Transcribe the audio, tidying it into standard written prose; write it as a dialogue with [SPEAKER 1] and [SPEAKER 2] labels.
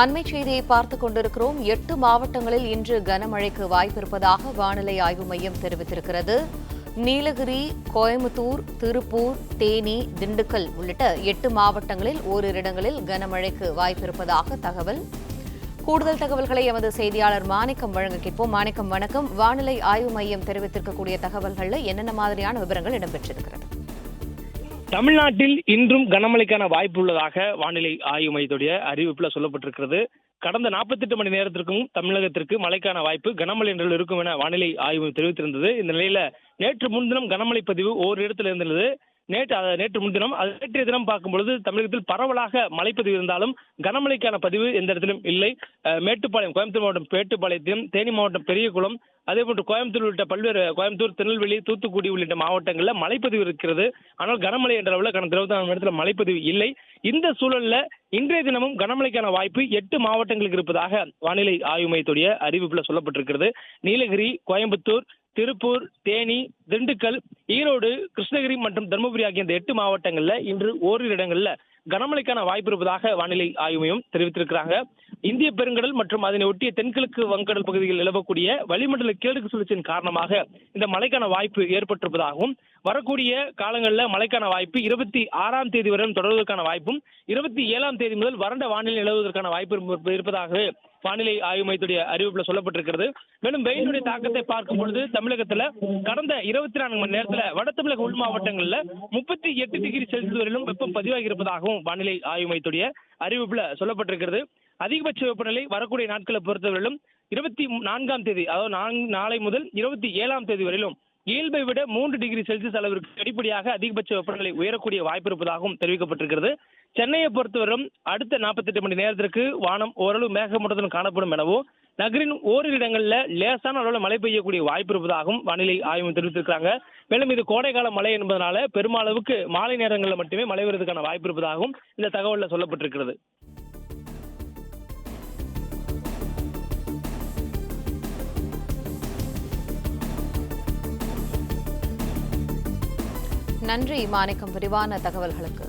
[SPEAKER 1] அண்மைச் செய்தியை பார்த்துக் கொண்டிருக்கிறோம். 8 மாவட்டங்களில் இன்று கனமழைக்கு வாய்ப்பிருப்பதாக வானிலை ஆய்வு மையம் தெரிவித்திருக்கிறது. நீலகிரி, கோயம்புத்தூர், திருப்பூர், தேனி, திண்டுக்கல் உள்ளிட்ட 8 மாவட்டங்களில் ஓரிரு இடங்களில் கனமழைக்கு வாய்ப்பிருப்பதாக தகவல். கூடுதல் தகவல்களை எமது செய்தியாளர் மாணிக்கம் வழங்க கேட்போம். மாணிக்கம், வணக்கம். வானிலை ஆய்வு மையம் தெரிவித்திருக்கக்கூடிய தகவல்களில் என்னென்ன மாதிரியான விவரங்கள் இடம்பெற்றிருக்கிறது?
[SPEAKER 2] தமிழ்நாட்டில் இன்றும் கனமழைக்கான வாய்ப்பு உள்ளதாக வானிலை ஆய்வு மையத்துடைய அறிவிப்புல சொல்லப்பட்டிருக்கிறது. கடந்த 48 மணி நேரத்திற்கும் தமிழகத்திற்கு மழைக்கான வாய்ப்பு கனமழை என்றால் இருக்கும் என வானிலை ஆய்வு தெரிவித்திருந்தது. இந்த நிலையில நேற்று முன்தினம் கனமழை பதிவு ஓர் இடத்தில் இருந்தது. நேற்று முன்தினம் நேற்றைய தினம் பார்க்கும்பொழுது தமிழகத்தில் பரவலாக மழைப்பதிவு இருந்தாலும் கனமழைக்கான பதிவு எந்த இடத்திலும் இல்லை. மேட்டுப்பாளையம், கோயம்புத்தூர் மாவட்டம் மேட்டுப்பாளையத்திலும், தேனி மாவட்டம் பெரியகுளம், அதேபோன்று கோயம்புத்தூர் உள்ளிட்ட கோயம்புத்தூர், திருநெல்வேலி, தூத்துக்குடி உள்ளிட்ட மாவட்டங்களில் மழைப்பதிவு இருக்கிறது. ஆனால் கனமழை என்ற அளவில் கடந்த 24 மணி நேரத்தில் மழைப்பதிவு இல்லை. இந்த சூழல்ல இன்றைய தினமும் கனமழைக்கான வாய்ப்பு 8 மாவட்டங்களுக்கு இருப்பதாக வானிலை ஆய்வு மையத்துடைய அறிவிப்புல சொல்லப்பட்டிருக்கிறது. நீலகிரி, கோயம்புத்தூர், திருப்பூர், தேனி, திண்டுக்கல், ஈரோடு, கிருஷ்ணகிரி மற்றும் தருமபுரி ஆகிய இந்த 8 மாவட்டங்கள்ல இன்று ஓரிரு இடங்கள்ல கனமழைக்கான வாய்ப்பு இருப்பதாக வானிலை ஆய்வு மையம் தெரிவித்திருக்கிறாங்க. இந்திய பெருங்கடல் மற்றும் அதனை ஒட்டிய தென்கிழக்கு வங்கடல் பகுதிகளில் நிலவக்கூடிய வளிமண்டல கிழக்கு சுழற்சியின் காரணமாக இந்த மழைக்கான வாய்ப்பு ஏற்பட்டிருப்பதாகவும், வரக்கூடிய காலங்களில் மழைக்கான வாய்ப்பு 26ஆம் தேதி வரை தொடர்வதற்கான வாய்ப்பும், 27ஆம் தேதி முதல் வறண்ட வானிலை நிலவுவதற்கான வாய்ப்பு இருப்பதாகவே வானிலை ஆய்வு மையத்துடைய அறிவிப்புல சொல்லப்பட்டிருக்கிறது. மேலும் வெயிலுடைய தாக்கத்தை பார்க்கும் பொழுது தமிழகத்துல கடந்த 24 மணி நேரத்துல வட தமிழக உள் மாவட்டங்கள்ல 38 டிகிரி செல்சியஸ் வரையிலும் வெப்பம் பதிவாகி இருப்பதாகவும் வானிலை ஆய்வு மையத்துடைய அறிவிப்புல சொல்லப்பட்டிருக்கிறது. அதிகபட்ச வெப்பநிலை வரக்கூடிய நாட்களை பொறுத்தவரையிலும் 24ஆம் தேதி, அதாவது நாளை முதல் 27ஆம் தேதி வரையிலும் இயல்பை விட 3 டிகிரி செல்சியஸ் அளவிற்கு படிப்படியாக அதிகபட்ச வெப்பநிலை உயரக்கூடிய வாய்ப்பு இருப்பதாகவும் தெரிவிக்கப்பட்டிருக்கிறது. சென்னையை பொறுத்தவரையும் அடுத்த 48 மணி நேரத்திற்கு வானம் ஓரளவு மேகமூட்டத்துடன் காணப்படும் எனவும், நகரின் ஓரிரு இடங்களில் லேசான அளவில் மழை பெய்யக்கூடிய வாய்ப்பு இருப்பதாகவும் வானிலை ஆய்வு தெரிவித்திருக்கிறாங்க. மேலும் இது கோடைக்கால மழை என்பதனால பெருமளவுக்கு மாலை நேரங்களில் மட்டுமே மழை வருவதற்கான வாய்ப்பு இருப்பதாகவும் இந்த தகவலில் சொல்லப்பட்டிருக்கிறது.
[SPEAKER 1] நன்றி மாணிக்கம், விரிவான தகவல்களுக்கு.